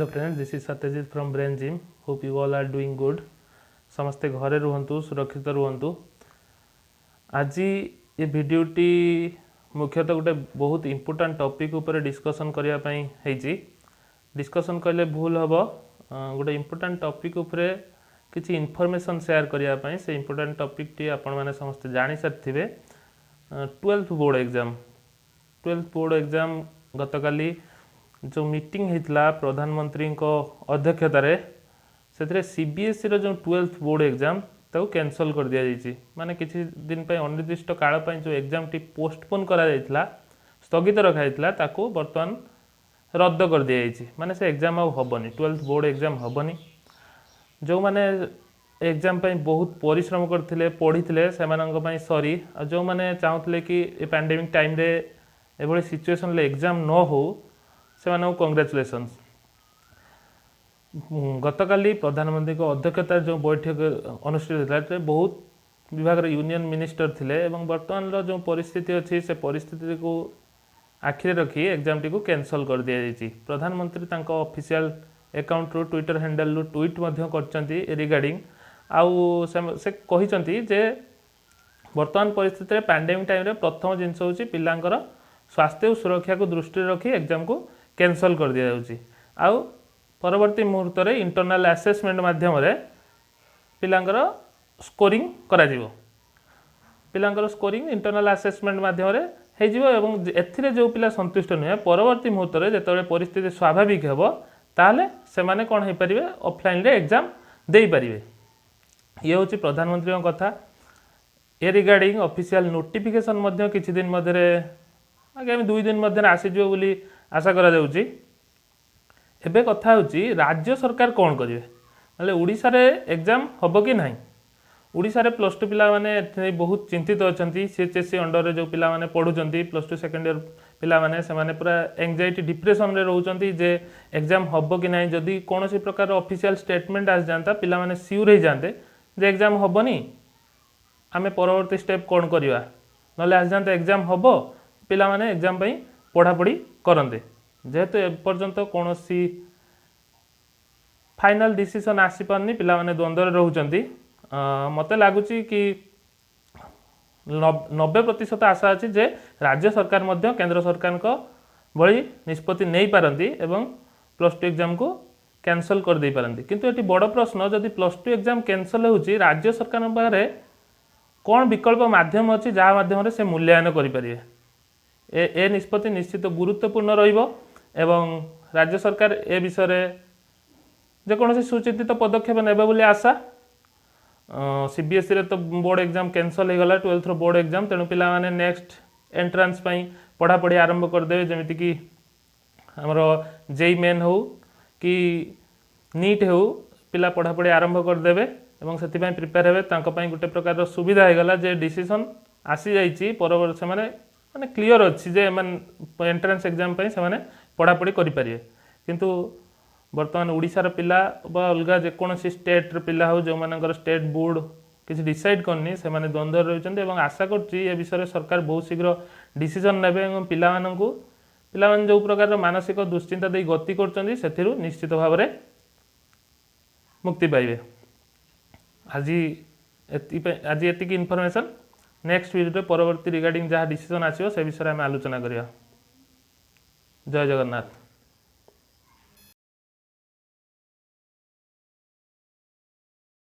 Hello friends, this is Satyajit from Brain Gym. Hope you all are doing good. समस्ते घरे रुहंतु सुरक्षित रुहंतु. आज ये वीडियोटी मुख्यतः गोटे बहुत इंपोर्टेंट टॉपिक ऊपर डिस्कशन करने पई हेची. डिस्कशन कले भूल हम गोटे इंपोर्टेंट टॉपिक ऊपर किसी इनफॉरमेशन शेयर करने पई. से इंपोर्टेंट टॉपिक टी आपण माने समस्त जानि साथिबे. 12th बोर्ड एग्जाम गतकाली जो मीटिंग होता प्रधानमंत्री अध्यक्षतार से सीबीएसई रो जो 12th बोर्ड एग्जाम ताको कैंसल कर दिया जाइए. माने किसी दिन पे अनिर्दिष्ट काल पे जो एग्जाम टी पोस्टपोन करा जाइतला स्थगित रखा जाइतला ताको वर्तमान रद्द कर दिया जाइए. माने से एग्जाम आ हबनी 12th बोर्ड एग्जाम हबनी. जो माने एग्जाम पे बहुत परिश्रम करथिले पढ़ीथिले सेमानंग पई सॉरी. जो माने चाहूतले कि ए पैंडेमिक टाइम रे एभली सिचुएशन ले एग्जाम न हो से कंग्रेचुलेशन. गतकाली प्रधानमंत्री अध्यक्षतार जो बैठक अनुष्ठित होता बहुत विभाग यूनियन मिनिस्टर थिले एवं वर्तमान जो परिस्थिति अच्छी से परिस्थिति को आखिरे रखी एग्जाम टी को कैंसल कर दिया जाइए. प्रधानमंत्री तांको ऑफिशियल अकाउंट रू ट्विटर हैंडल रू ट्वीट मध्य करचंती रिगार्डिंग आउ से कहिसंती जे वर्तमान परिस्थिति रे पैंडेमिक टाइम रे प्रथम जिंस होची पिलांकर स्वास्थ्य और सुरक्षा को दृष्टि रखी एग्जाम को कैंसल कर दिया जाउची. आउ परवर्ती मुहूर्त रे इंटरनल असेसमेंट माध्यम रे पिलांकर स्कोरिंग करा जिवो. पिलांकर स्कोरिंग इंटरनल असेसमेंट माध्यम रे हे जिवो एवं एथिरे जो पिला संतुष्ट नुहे परवर्ती मुहूर्त रे जेतबे परिस्थिति स्वाभाविक हेबो ताले सेमाने कोन हे परिबे ऑफलाइन रे एग्जाम देई परिबे. ये होची प्रधानमंत्री कथा. ए रिगार्डिंग ऑफिशियल नोटिफिकेशन मध्य किछि दिन मध्यरे आगामी 2 दिन मध्य आसीजो बोली आशा करा जाउची. एबे कथा होची राज्य सरकार कोन करिवे माने ओडिसा रे एग्जाम हबो कि नाही. ओडिसा रे प्लस 2 पिला माने बहुत चिंतित अछंती. सीएचएससी अंडर रे जो पिला माने पढुचंती प्लस 2 सेकंड ईयर पिला माने से माने पूरा एंजाइटी डिप्रेशन रे रहउचंती जे एग्जाम हबो कि नाही. जदी कोनोसी प्रकार ऑफिशियल स्टेटमेंट आस जानता पिला माने सियोर हे जानते जे एग्जाम हबोनी आमे परवर्ती स्टेप कोन करिवा नले आस जानते एग्जाम हबो पिला माने एग्जाम पई पढ़ा पढ़ी करंते. जेहेतु एपर्यंत कौन फाइनल डिसीजन आसी पारनी पिला माने द्वंद्व रहउचंती. मते लागुची कि 90% आशा अछि जे राज्य सरकार मध्य केंद्र सरकार को बड़ी निष्पत्ति नहीं पारंती एवं प्लस 2 एग्जाम को कैंसल कर दे पारंती. किंतु एटी बड़ प्रश्न जदि प्लस 2 एग्जाम कैंसल होउची राज्य सरकार पारे कौन विकल्प माध्यम अछि जहाँ माध्यम रे से मूल्यांकन करि परिबे. ए निष्पत्ति निश्चित गुरुत्वपूर्ण रहिबो एवं राज्य सरकार ए विषय रे जेकोसी सुचिंतित पदक्षेप नेबे बोली आशा. सीबीएसई रे तो बोर्ड एग्जाम कैंसल हो गला 12th रो बोर्ड एग्जाम. तेणु पिला माने नेक्स्ट एंट्रांस पई पढ़ा पढ़ी आरंभ कर देबे. जेमिति कि हमरो जेई मेन हो कि नीट हो पिला पढ़ा पढ़ी आरंभ कर देबे एवं सेति पई प्रिपेयर हेबे. तांको पई गुटे प्रकार रो सुविधा हे गला जे डिसीजन आसी जाईची परवर्ती से माने क्लियर अच्छी जे एंट्रांस एग्जाम पई से माने पढ़ा पढ़ी करि परिए. किंतु वर्तमान ओडिसा पिला बा अलगा जेकोसी स्टेट पिला हो जो मानकर स्टेट बोर्ड किसी डिसाइड करनी से माने द्वंद्व रहउचंती एवं आशा करछि ए विषय सरकार बहुत शीघ्र डिसीजन नेबे एवं पिला मान जो प्रकार मानसिक दुश्चिंता दे गति करचंती सेथिरु निश्चित भाव रे मुक्ति पाइबे. आज एतिकी इनफॉरमेशन नेक्स्ट वीडियो परवर्ती रिगार्डिंग जहाँ डिसीजन आसियो से विषय में आलोचना करिया. जय जगन्नाथ.